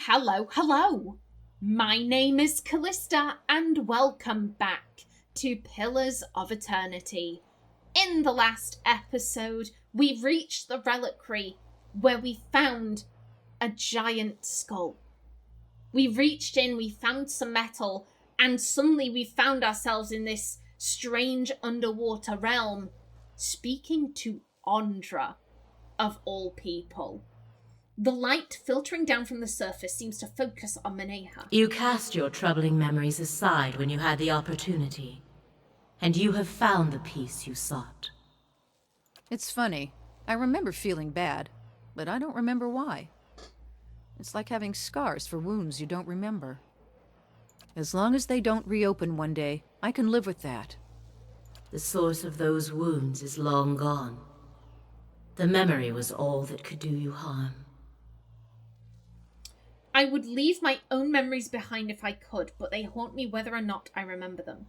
Hello. My name is Callista, and welcome back to Pillars of Eternity. In the last episode, we reached the reliquary where we found a giant skull. We reached in, we found some metal, and suddenly we found ourselves in this strange underwater realm, speaking to Ondra, of all people. The light filtering down from the surface seems to focus on Maneha. You cast your troubling memories aside when you had the opportunity, and you have found the peace you sought. It's funny. I remember feeling bad, but I don't remember why. It's like having scars for wounds you don't remember. As long as they don't reopen one day, I can live with that. The source of those wounds is long gone. The memory was all that could do you harm. I would leave my own memories behind if I could, but they haunt me whether or not I remember them.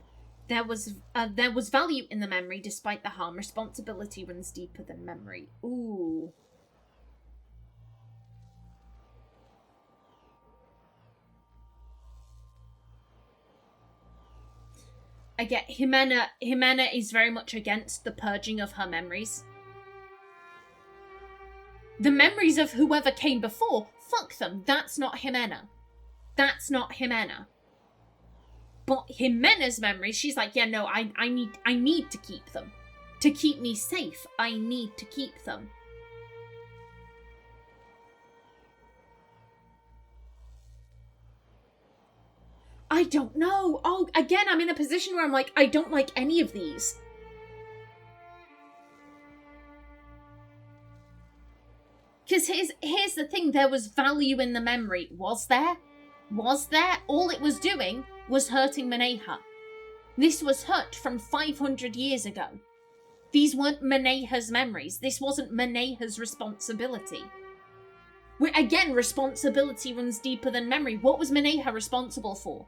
There was value in the memory despite the harm. Responsibility runs deeper than memory. Ooh. I get Ximena is very much against the purging of her memories. The memories of whoever came before, fuck them. That's not Ximena. That's not Ximena. But Ximena's memories, she's like, yeah, no, I need to keep them. To keep me safe, I need to keep them. I don't know. Oh, again, I'm in a position where I'm like, I don't like any of these. Because here's the thing, there was value in the memory. Was there? Was there? All it was doing was hurting Maneha. This was hurt from 500 years ago. These weren't Maneha's memories. This wasn't Maneha's responsibility. Again, responsibility runs deeper than memory. What was Maneha responsible for?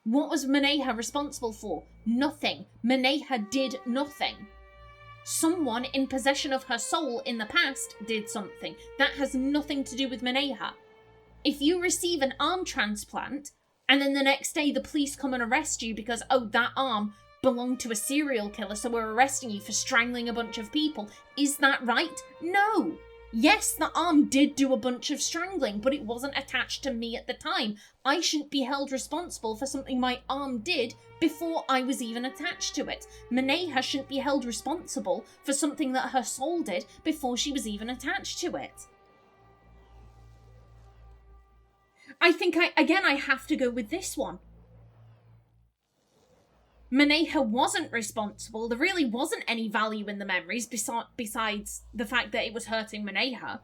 What was Maneha responsible for? Nothing. Maneha did nothing. Someone in possession of her soul in the past did something. That has nothing to do with Maneha. If you receive an arm transplant, and then the next day the police come and arrest you because, oh, that arm belonged to a serial killer, so we're arresting you for strangling a bunch of people, is that right? No. Yes, the arm did do a bunch of strangling, but it wasn't attached to me at the time. I shouldn't be held responsible for something my arm did before I was even attached to it. Maneha shouldn't be held responsible for something that her soul did before she was even attached to it. I think I have to go with this one. Maneha wasn't responsible. There really wasn't any value in the memories besides the fact that it was hurting Maneha.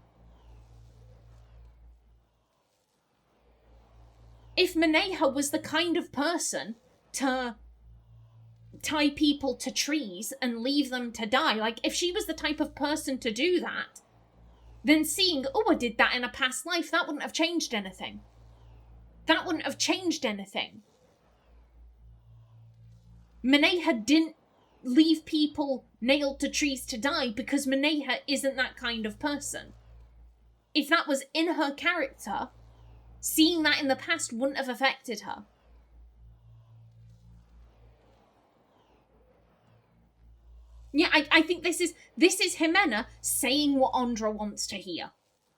If Maneha was the kind of person to tie people to trees and leave them to die, like if she was the type of person to do that, then seeing, oh, I did that in a past life, that wouldn't have changed anything. That wouldn't have changed anything. Maneha didn't leave people nailed to trees to die because Maneha isn't that kind of person. If that was in her character, seeing that in the past wouldn't have affected her. Yeah, I think this is Ximena saying what Ondra wants to hear.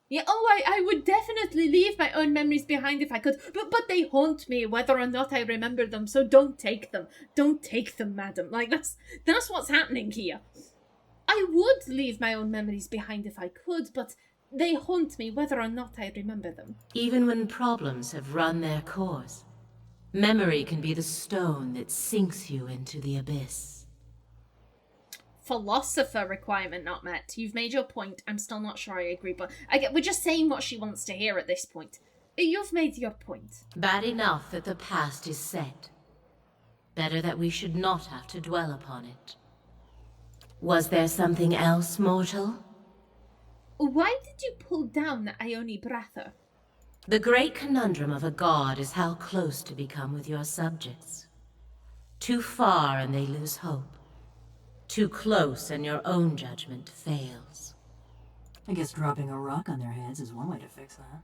Yeah, I would definitely leave my own memories behind if I could, but they haunt me whether or not I remember them, so don't take them. Don't take them, madam. Like, that's what's happening here. I would leave my own memories behind if I could, but they haunt me whether or not I remember them. Even when problems have run their course, memory can be the stone that sinks you into the abyss. Philosopher requirement not met. You've made your point. I'm still not sure I agree, but we're just saying what she wants to hear at this point. You've made your point. Bad enough that the past is set. Better that we should not have to dwell upon it. Was there something else, mortal? Why did you pull down the Ione Brather? The great conundrum of a god is how close to become with your subjects. Too far and they lose hope. Too close and your own judgment fails. I guess dropping a rock on their heads is one way to fix that.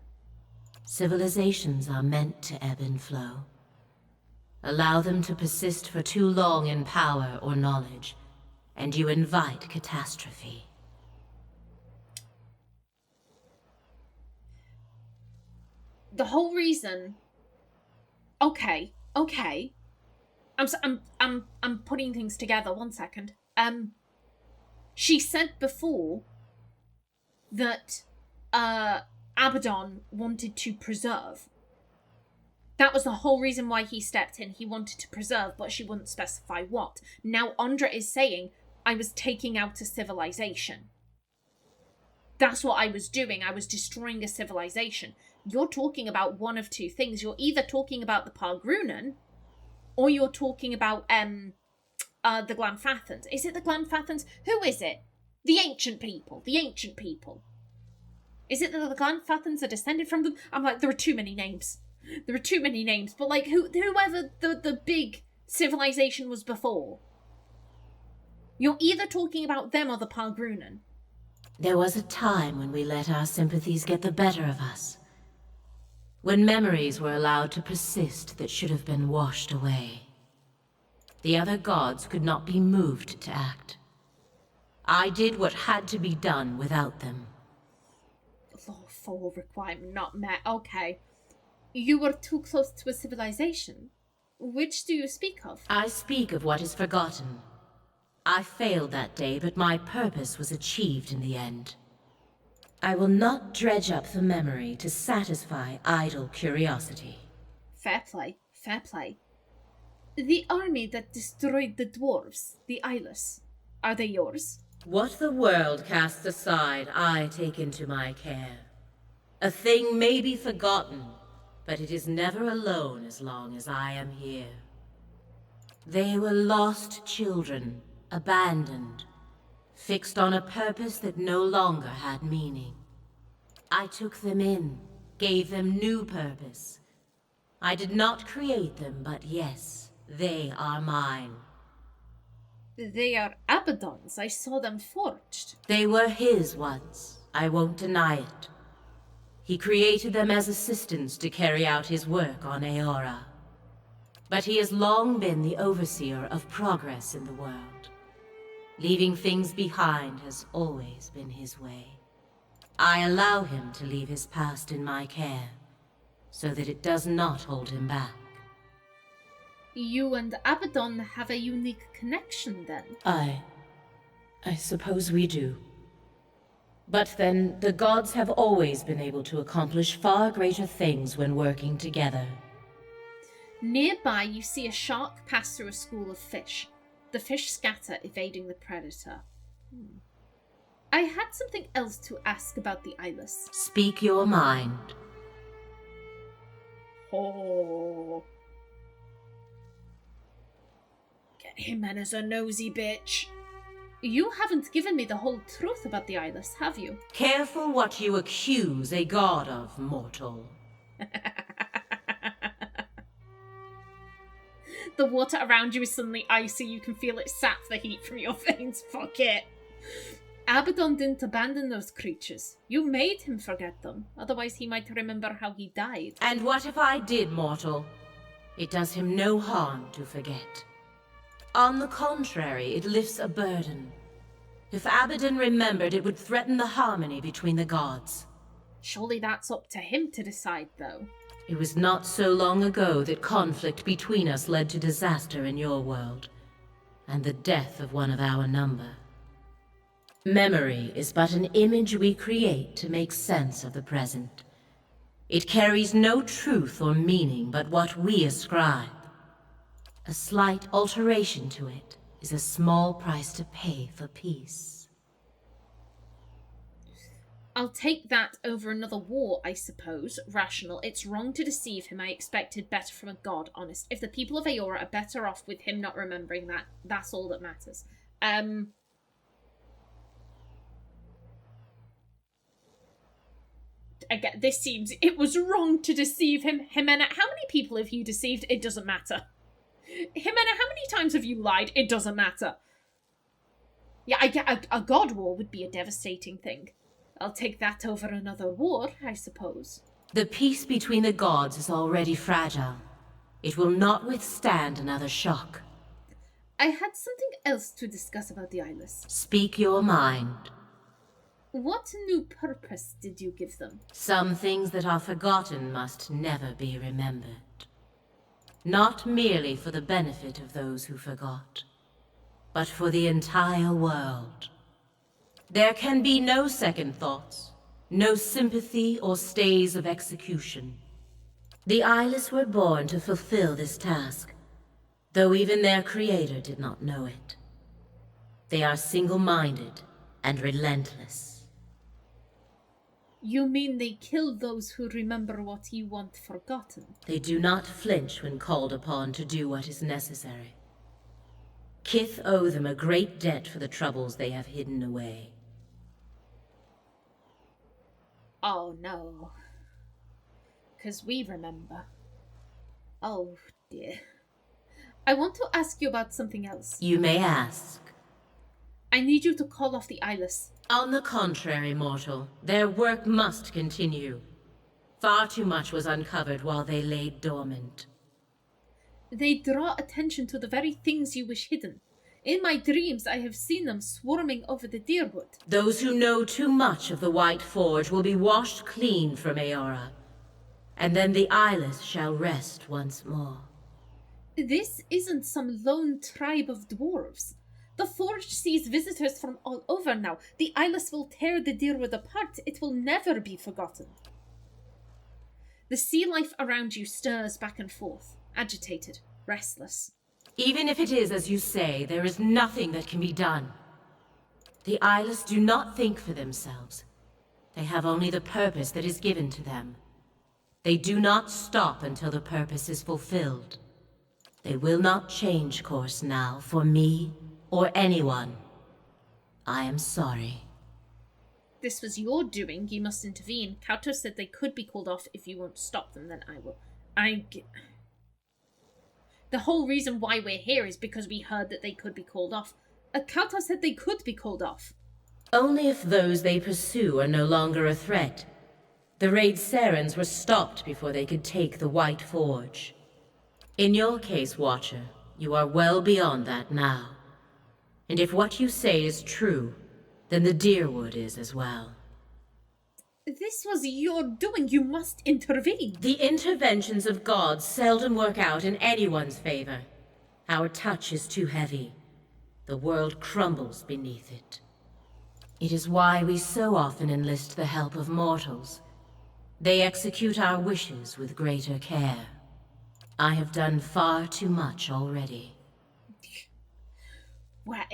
Civilizations are meant to ebb and flow. Allow them to persist for too long in power or knowledge, and you invite catastrophe. The whole reason... Okay. I'm putting things together. 1 second. She said before that Abydon wanted to preserve. That was the whole reason why he stepped in. He wanted to preserve, but she wouldn't specify what. Now Ondra is saying, I was taking out a civilization. That's what I was doing. I was destroying a civilization. You're talking about one of two things. You're either talking about the Pargrunan, or you're talking about the Glanfathans. Is it the Glanfathans? Who is it? The ancient people. The ancient people. Is it that the Glanfathans are descended from them? I'm like, there are too many names. There are too many names. But like, whoever the big civilization was before. You're either talking about them or the Pargrunan. There was a time when we let our sympathies get the better of us. When memories were allowed to persist that should have been washed away. The other gods could not be moved to act. I did what had to be done without them. Law 4 requirement not met. Okay. You were too close to a civilization. Which do you speak of? I speak of what is forgotten. I failed that day, but my purpose was achieved in the end. I will not dredge up the memory to satisfy idle curiosity. Fair play, fair play. The army that destroyed the dwarves, the Eyeless, are they yours? What the world casts aside, I take into my care. A thing may be forgotten, but it is never alone as long as I am here. They were lost children, abandoned, fixed on a purpose that no longer had meaning. I took them in, gave them new purpose. I did not create them, but yes, they are mine. They are Abydon's. I saw them forged. They were his once. I won't deny it. He created them as assistants to carry out his work on Eora. But he has long been the overseer of progress in the world. Leaving things behind has always been his way. I allow him to leave his past in my care, so that it does not hold him back. You and Abydon have a unique connection, then? I suppose we do. But then, the gods have always been able to accomplish far greater things when working together. Nearby, you see a shark pass through a school of fish. The fish scatter, evading the predator. I had something else to ask about the Eyeless. Speak your mind. Oh. Get Ximena's a nosy bitch. You haven't given me the whole truth about the Eyeless, have you? Careful what you accuse a god of, mortal. The water around you is suddenly icy. You can feel it sap the heat from your veins. Fuck it. Abydon didn't abandon those creatures. You made him forget them. Otherwise he might remember how he died. And what if I did, mortal? It does him no harm to forget. On the contrary, it lifts a burden. If Abydon remembered, it would threaten the harmony between the gods. Surely that's up to him to decide, though. It was not so long ago that conflict between us led to disaster in your world, and the death of one of our number. Memory is but an image we create to make sense of the present. It carries no truth or meaning but what we ascribe. A slight alteration to it is a small price to pay for peace. I'll take that over another war, I suppose. Rational. It's wrong to deceive him. I expected better from a god, honest. If the people of Eora are better off with him not remembering that, that's all that matters. Again, this seems... It was wrong to deceive him. Ximena, how many people have you deceived? It doesn't matter. Ximena, how many times have you lied? It doesn't matter. Yeah, I get a god war would be a devastating thing. I'll take that over another war, I suppose. The peace between the gods is already fragile. It will not withstand another shock. I had something else to discuss about the Eyeless. Speak your mind. What new purpose did you give them? Some things that are forgotten must never be remembered. Not merely for the benefit of those who forgot, but for the entire world. There can be no second thoughts, no sympathy or stays of execution. The Eyeless were born to fulfill this task, though even their creator did not know it. They are single-minded and relentless. You mean they kill those who remember what you want forgotten? They do not flinch when called upon to do what is necessary. Kith owe them a great debt for the troubles they have hidden away. Oh no. 'Cause we remember. Oh dear. I want to ask you about something else. You may ask. I need you to call off the Eyeless. On the contrary, mortal, their work must continue. Far too much was uncovered while they lay dormant. They draw attention to the very things you wish hidden. In my dreams, I have seen them swarming over the Deerwood. Those who know too much of the White Forge will be washed clean from Eora, and then the Eyeless shall rest once more. This isn't some lone tribe of dwarves. The Forge sees visitors from all over now. The Eyeless will tear the Deerwood apart. It will never be forgotten. The sea life around you stirs back and forth, agitated, restless. Even if it is as you say, there is nothing that can be done. The Eyeless do not think for themselves. They have only the purpose that is given to them. They do not stop until the purpose is fulfilled. They will not change course now for me or anyone. I am sorry. This was your doing. You must intervene. Kauto said they could be called off. If you won't stop them, then I will. The whole reason why we're here is because we heard that they could be called off. Kauto said they could be called off. Only if those they pursue are no longer a threat. The Raid Sarens were stopped before they could take the White Forge. In your case, Watcher, you are well beyond that now. And if what you say is true, then the Deerwood is as well. This was your doing. You must intervene. The interventions of gods seldom work out in anyone's favor. Our touch is too heavy. The world crumbles beneath it. It is why we so often enlist the help of mortals. They execute our wishes with greater care. I have done far too much already. Why?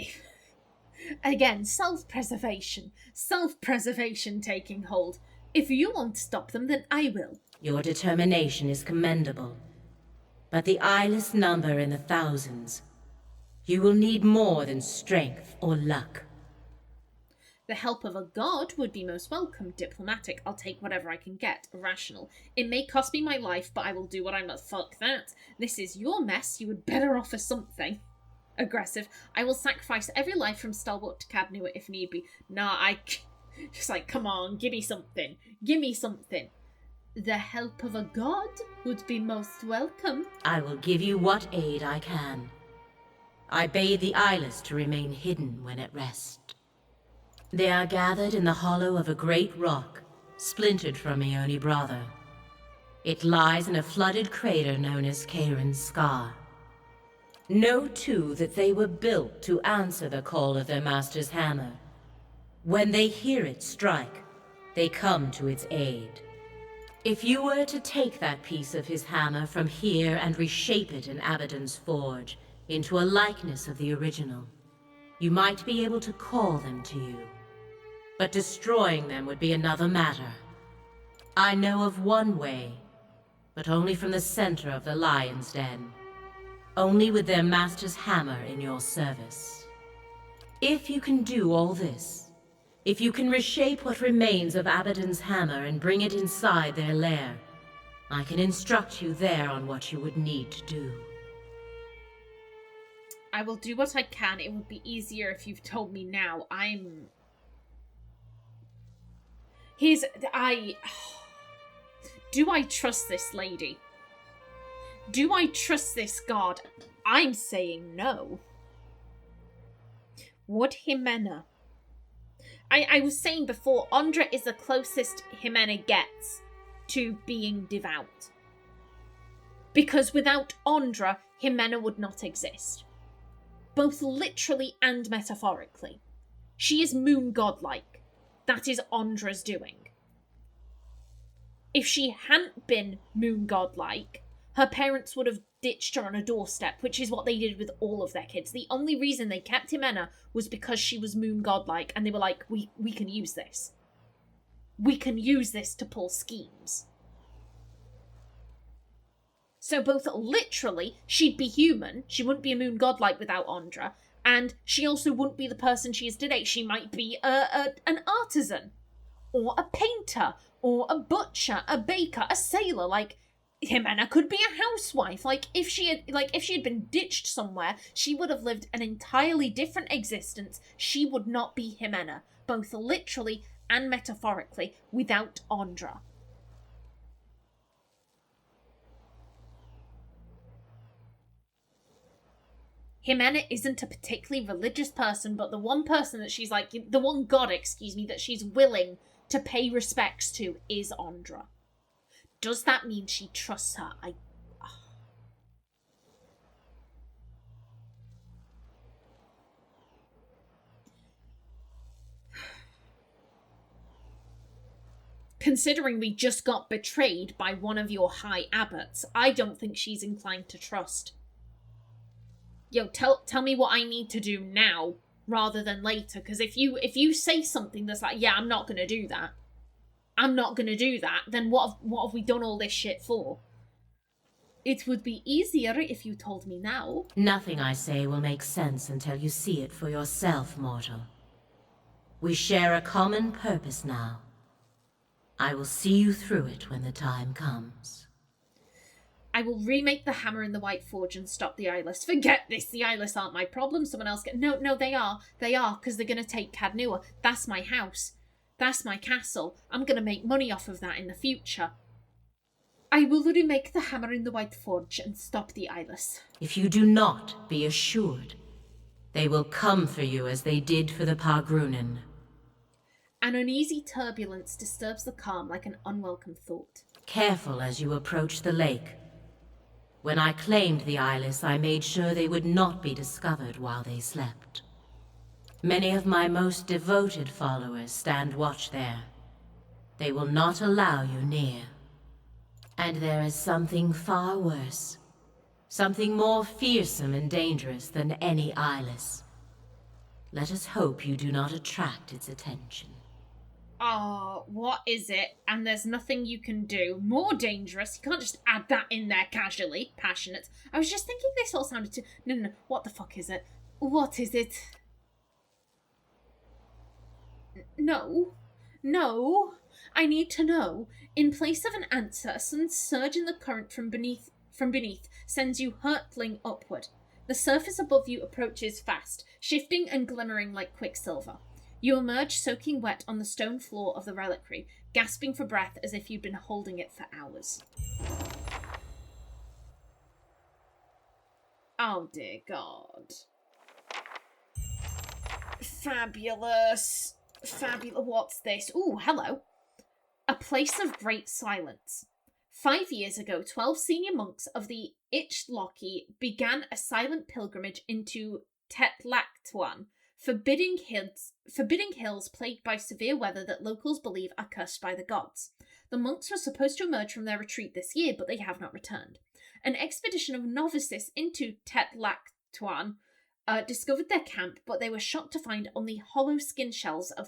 Again, self-preservation. Self-preservation taking hold. If you won't stop them, then I will. Your determination is commendable. But the Eyeless number in the thousands. You will need more than strength or luck. The help of a god would be most welcome. Diplomatic. I'll take whatever I can get. Rational. It may cost me my life, but I will do what I must. Fuck that. This is your mess. You would better offer something. Aggressive. I will sacrifice every life from Stalwart to Cadnua if need be. Nah, just like, come on, give me something. Give me something. The help of a god would be most welcome. I will give you what aid I can. I bade the Eyeless to remain hidden when at rest. They are gathered in the hollow of a great rock, splintered from Ione Brother. It lies in a flooded crater known as Kairin's Scar. Know, too, that they were built to answer the call of their master's hammer. When they hear it strike, they come to its aid. If you were to take that piece of his hammer from here and reshape it in Abydon's forge into a likeness of the original, you might be able to call them to you. But destroying them would be another matter. I know of one way, but only from the center of the Lion's Den. Only with their master's hammer in your service. If you can do all this, if you can reshape what remains of Abydon's hammer and bring it inside their lair, I can instruct you there on what you would need to do. I will do what I can. It would be easier if you've told me now. Do I trust this lady? Do I trust this god? I'm saying no. Would Ximena? I was saying before, Ondra is the closest Ximena gets to being devout. Because without Ondra, Ximena would not exist. Both literally and metaphorically. She is moon godlike. That is Ondra's doing. If she hadn't been moon godlike, her parents would have ditched her on a doorstep, which is what they did with all of their kids. The only reason they kept Ximena was because she was moon godlike, and they were like, we can use this. We can use this to pull schemes. So both literally, she'd be human, she wouldn't be a moon godlike without Ondra, and she also wouldn't be the person she is today. She might be an artisan, or a painter, or a butcher, a baker, a sailor. Like, Ximena could be a housewife. If she had been ditched somewhere, she would have lived an entirely different existence. She would not be Ximena, both literally and metaphorically, without Ondra. Ximena isn't a particularly religious person, but the one person that she's the one god, that she's willing to pay respects to is Ondra. Does that mean she trusts her? Considering we just got betrayed by one of your high abbots, I don't think she's inclined to trust. Yo, tell me what I need to do now rather than later, because if you say something that's like, yeah, I'm not gonna do that, then what have we done all this shit for? It would be easier if you told me now. Nothing I say will make sense until you see it for yourself, mortal. We share a common purpose now. I will see you through it when the time comes. I will remake the hammer in the White Forge and stop the Eyeless. Forget this, the Eyeless aren't my problem. Someone else No, they are, because they're gonna take Cadnua. That's my house. That's my castle. I'm gonna make money off of that in the future. I will remake the hammer in the White Forge and stop the Eyeless. If you do not, be assured, they will come for you as they did for the Pargrunen. An uneasy turbulence disturbs the calm like an unwelcome thought. Careful as you approach the lake. When I claimed the Eyeless, I made sure they would not be discovered while they slept. Many of my most devoted followers stand watch there. They will not allow you near. And there is something far worse. Something more fearsome and dangerous than any Eyeless. Let us hope you do not attract its attention. Oh, what is it? And there's nothing you can do. More dangerous? You can't just add that in there casually. Passionate. I was just thinking this all sounded too... No. What the fuck is it? What is it? No. I need to know. In place of an answer, a sudden surge in the current from beneath sends you hurtling upward. The surface above you approaches fast, shifting and glimmering like quicksilver. You emerge soaking wet on the stone floor of the reliquary, gasping for breath as if you'd been holding it for hours. Oh dear God. Fabulous. What's this? Ooh, hello. A place of great silence. 5 years ago, 12 senior monks of the Ichlocki began a silent pilgrimage into Tetlactwan, forbidding hills plagued by severe weather that locals believe are cursed by the gods. The monks were supposed to emerge from their retreat this year, but they have not returned. An expedition of novices into Tetlactwan discovered their camp, but they were shocked to find only hollow skin shells of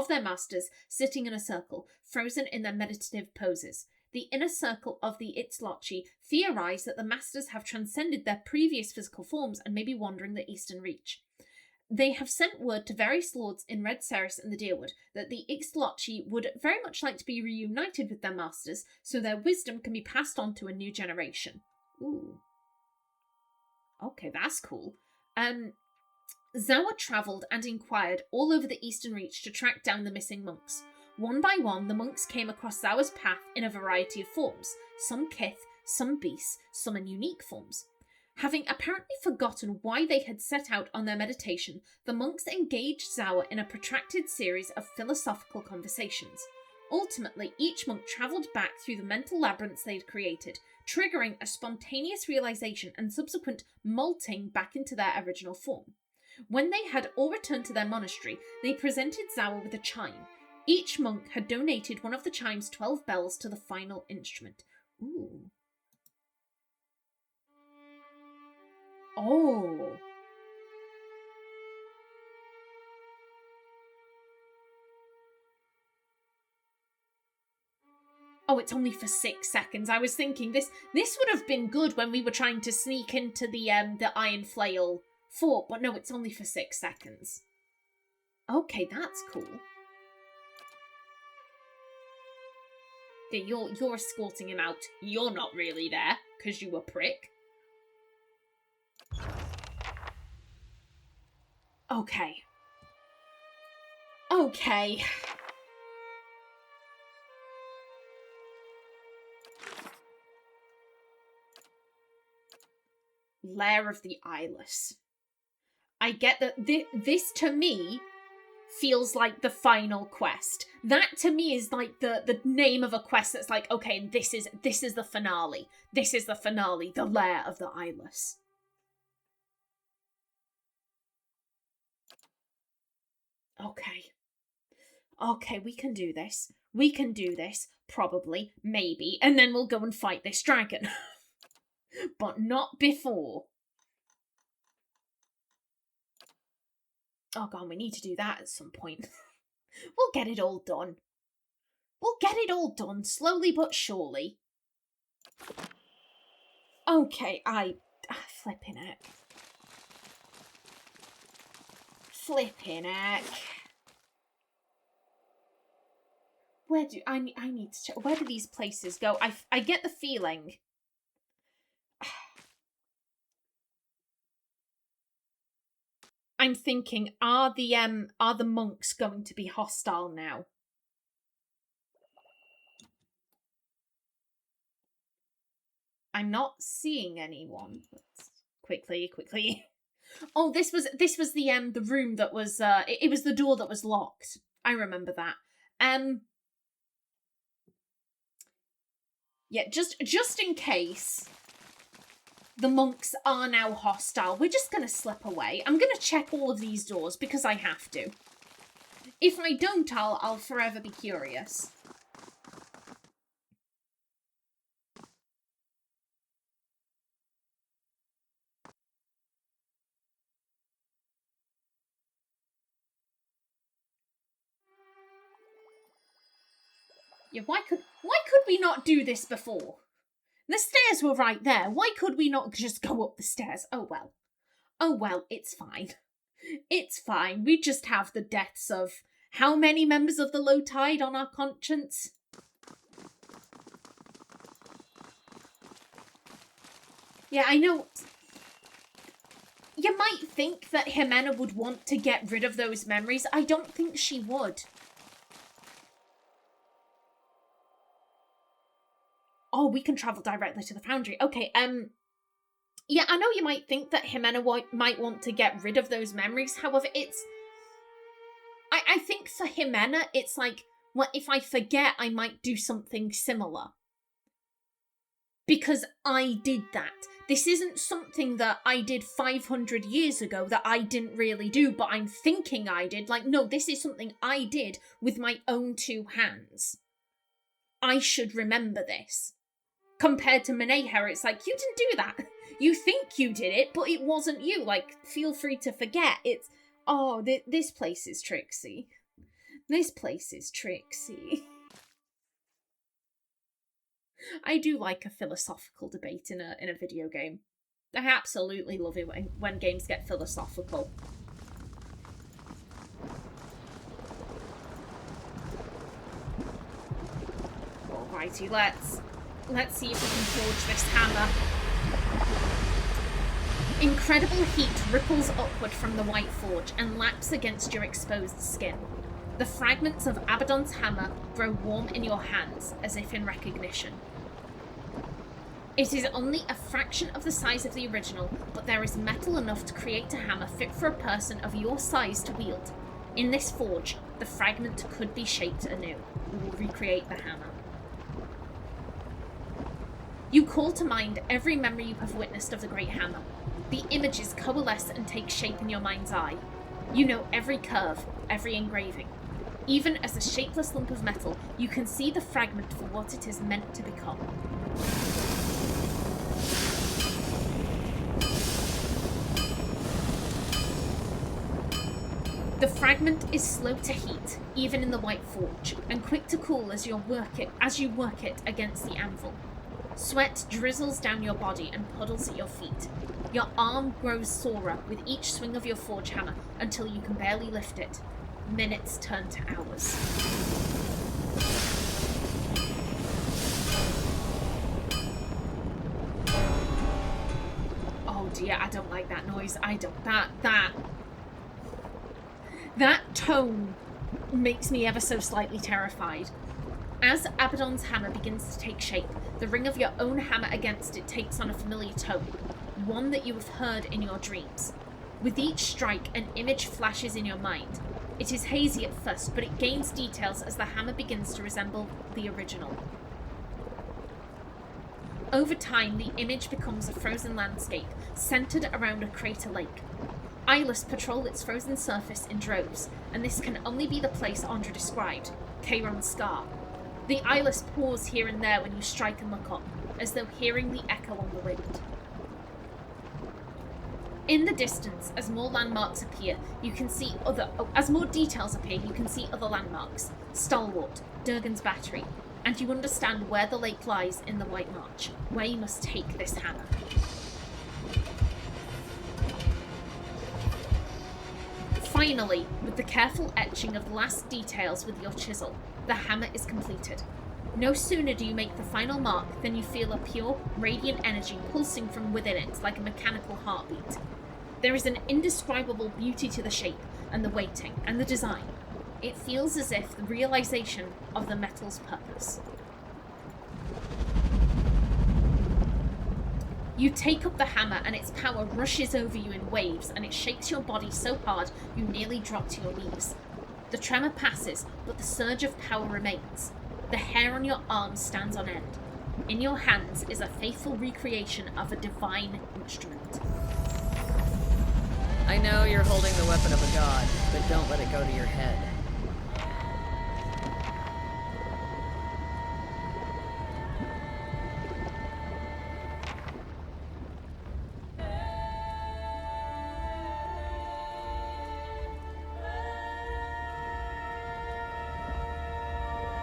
their masters sitting in a circle, frozen in their meditative poses. The inner circle of the Ichlocki theorize that the masters have transcended their previous physical forms and may be wandering the Eastern Reach. They have sent word to various lords in Red Ceres and the Deerwood that the Ichlocki would very much like to be reunited with their masters so their wisdom can be passed on to a new generation. Ooh. Okay, that's cool. Zawa travelled and inquired all over the Eastern Reach to track down the missing monks. One by one, the monks came across Zawa's path in a variety of forms, some kith, some beasts, some in unique forms. Having apparently forgotten why they had set out on their meditation, the monks engaged Zawa in a protracted series of philosophical conversations. Ultimately, each monk travelled back through the mental labyrinths they'd created, triggering a spontaneous realization and subsequent molting back into their original form. When they had all returned to their monastery, they presented Zawa with a chime. Each monk had donated one of the chime's 12 bells to the final instrument. Ooh. Oh. Oh, it's only for 6 seconds. I was thinking this would have been good when we were trying to sneak into the Iron Flail fort, but no, it's only for 6 seconds. Okay, that's cool. Yeah, you're escorting him out. You're not really there, because you a prick. Okay. Okay. Lair of the Eyeless. I get that this to me feels like the final quest. That to me is like the name of a quest that's like, okay, this is the finale. This is the finale, the Lair of the Eyeless. Okay. Okay, we can do this. We can do this, probably, maybe, and then we'll go and fight this dragon. But not before. Oh god, we need to do that at some point. We'll get it all done. We'll get it all done, slowly but surely. Okay, flipping it. Flipping it. Where do I need to check? Where do these places go? I get the feeling. I'm thinking, are the monks going to be hostile now? I'm not seeing anyone. Let's quickly. Oh, this was the room that was it was the door that was locked. I remember that. Yeah, just in case the monks are now hostile, we're just gonna slip away. I'm gonna check all of these doors because I have to. If I don't, I'll forever be curious. Yeah, why could we not do this before? The stairs were right there. Why could we not just go up the stairs? Oh well. Oh well, it's fine. It's fine. We just have the deaths of how many members of the Low Tide on our conscience? Yeah, I know. You might think that Ximena would want to get rid of those memories. I don't think she would. Oh, we can travel directly to the foundry. Okay, yeah, I know you might think that Ximena might want to get rid of those memories. However, I think for Ximena, it's like, well, if I forget, I might do something similar. Because I did that. This isn't something that I did 500 years ago that I didn't really do, but I'm thinking I did. Like, no, this is something I did with my own 2 hands. I should remember this. Compared to Meneha, it's like, you didn't do that. You think you did it, but it wasn't you. Like, feel free to forget. It's, oh, this place is tricksy. This place is tricksy. I do like a philosophical debate in a video game. I absolutely love it when games get philosophical. Alrighty, let's see if we can forge this hammer. Incredible heat ripples upward from the white forge and laps against your exposed skin. The fragments of Abydon's hammer grow warm in your hands, as if in recognition. It is only a fraction of the size of the original, but there is metal enough to create a hammer fit for a person of your size to wield. In this forge, the fragment could be shaped anew. We will recreate the hammer. You call to mind every memory you have witnessed of the Great Hammer. The images coalesce and take shape in your mind's eye. You know every curve, every engraving. Even as a shapeless lump of metal, you can see the fragment for what it is meant to become. The fragment is slow to heat, even in the White Forge, and quick to cool as you work it against the anvil. Sweat drizzles down your body and puddles at your feet. Your arm grows sorer with each swing of your forge hammer until you can barely lift it. Minutes turn to hours. Oh dear, I don't like that noise. I don't. That tone makes me ever so slightly terrified. As Abydon's hammer begins to take shape, the ring of your own hammer against it takes on a familiar tone, one that you have heard in your dreams. With each strike, an image flashes in your mind. It is hazy at first, but it gains details as the hammer begins to resemble the original. Over time, the image becomes a frozen landscape, centered around a crater lake. Eyeless patrol its frozen surface in droves, and this can only be the place Ondra described, Cheiron's Scar. The Eyeless pause here and there when you strike and look up, as though hearing the echo on the wind. In the distance, as more landmarks appear, as more details appear, you can see other landmarks. Stalwart, Durgan's Battery, and you understand where the lake lies in the White March, where you must take this hammer. Finally, with the careful etching of the last details with your chisel, the hammer is completed. No sooner do you make the final mark than you feel a pure, radiant energy pulsing from within it like a mechanical heartbeat. There is an indescribable beauty to the shape, and the weighting, and the design. It feels as if the realization of the metal's purpose. You take up the hammer and its power rushes over you in waves, and it shakes your body so hard you nearly drop to your knees. The tremor passes, but the surge of power remains. The hair on your arms stands on end. In your hands is a faithful recreation of a divine instrument. I know you're holding the weapon of a god, but don't let it go to your head.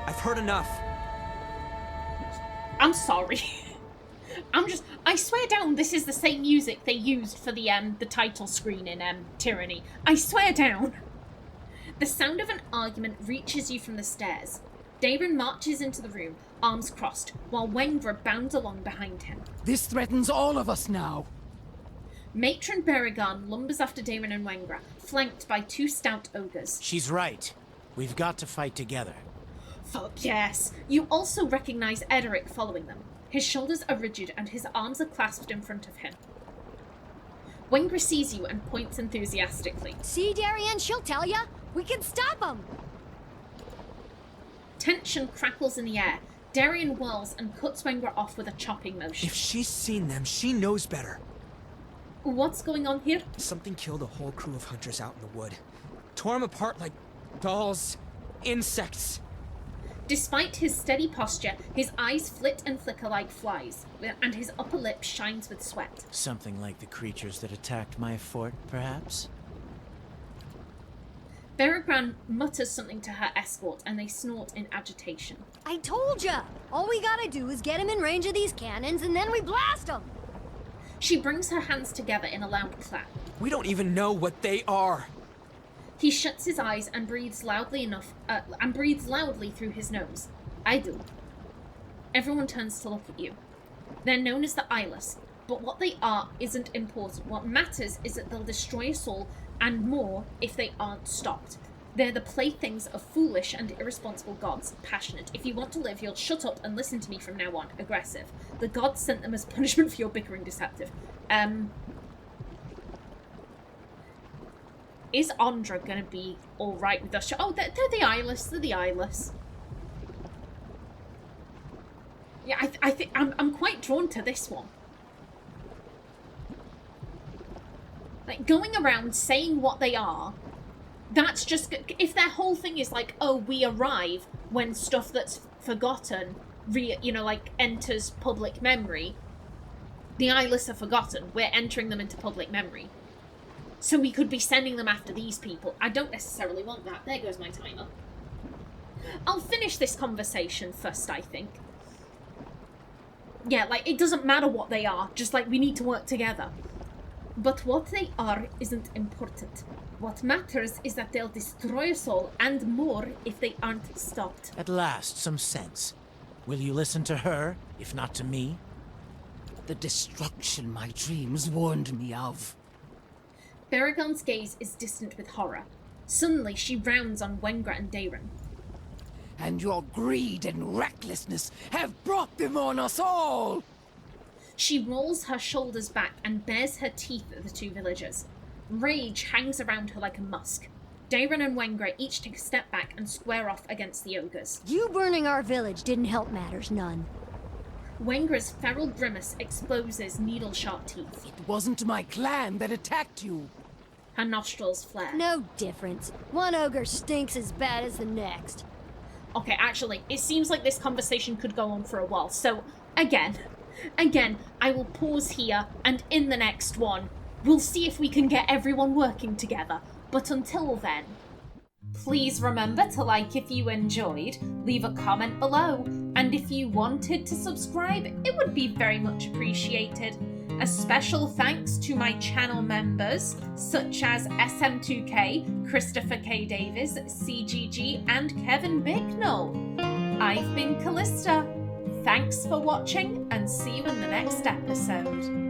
I've heard enough. I'm sorry. I swear down this is the same music they used for the title screen in Tyranny. I swear down. The sound of an argument reaches you from the stairs. Daron marches into the room, arms crossed, while Wengra bounds along behind him. This threatens all of us now. Matron Beregan lumbers after Daron and Wengra, flanked by two stout ogres. She's right. We've got to fight together. Fuck yes. You also recognize Edric following them. His shoulders are rigid and his arms are clasped in front of him. Wengra sees you and points enthusiastically. See, Darian, she'll tell ya. We can stop him. Tension crackles in the air. Darian whirls and cuts Wengra off with a chopping motion. If she's seen them, she knows better. What's going on here? Something killed a whole crew of hunters out in the wood. Tore them apart like dolls, insects. Despite his steady posture, his eyes flit and flicker like flies, and his upper lip shines with sweat. Something like the creatures that attacked my fort, perhaps? Beregan mutters something to her escort, and they snort in agitation. I told ya! All we gotta do is get him in range of these cannons, and then we blast him! She brings her hands together in a loud clap. We don't even know what they are. He shuts his eyes and breathes loudly through his nose. I do. Everyone turns to look at you. They're known as the Eyeless, but what they are isn't important. What matters is that they'll destroy us all, and more if they aren't stopped. They're the playthings of foolish and irresponsible gods. Passionate. If you want to live, you'll shut up and listen to me from now on. Aggressive. The gods sent them as punishment for your bickering. Deceptive. Is Ondra gonna be alright with us? Oh, they're the Eyeless. They're the Eyeless. Yeah, I think I'm quite drawn to this one. Like, going around saying what they are, that's just... If their whole thing is like, oh, we arrive when stuff that's forgotten, enters public memory, the Eyeless are forgotten. We're entering them into public memory. So we could be sending them after these people. I don't necessarily want that. There goes my timer. I'll finish this conversation first, I think. Yeah, like, it doesn't matter what they are. Just, like, we need to work together. But what they are isn't important. What matters is that they'll destroy us all, and more, if they aren't stopped. At last, some sense. Will you listen to her, if not to me? The destruction my dreams warned me of. Baragon's gaze is distant with horror. Suddenly, she rounds on Wengra and Dayron. And your greed and recklessness have brought them on us all! She rolls her shoulders back and bares her teeth at the two villagers. Rage hangs around her like a musk. Dayron and Wengra each take a step back and square off against the ogres. You burning our village didn't help matters none. Wengra's feral grimace exposes needle-sharp teeth. It wasn't my clan that attacked you. Her nostrils flare. No difference. One ogre stinks as bad as the next. Okay, actually, it seems like this conversation could go on for a while, so, again, I will pause here, and in the next one, we'll see if we can get everyone working together. But until then, please remember to like if you enjoyed, leave a comment below, and if you wanted to subscribe, it would be very much appreciated. A special thanks to my channel members, such as SM2K, Christopher K. Davis, CGG, and Kevin Bicknell. I've been Callista. Thanks for watching, and see you in the next episode.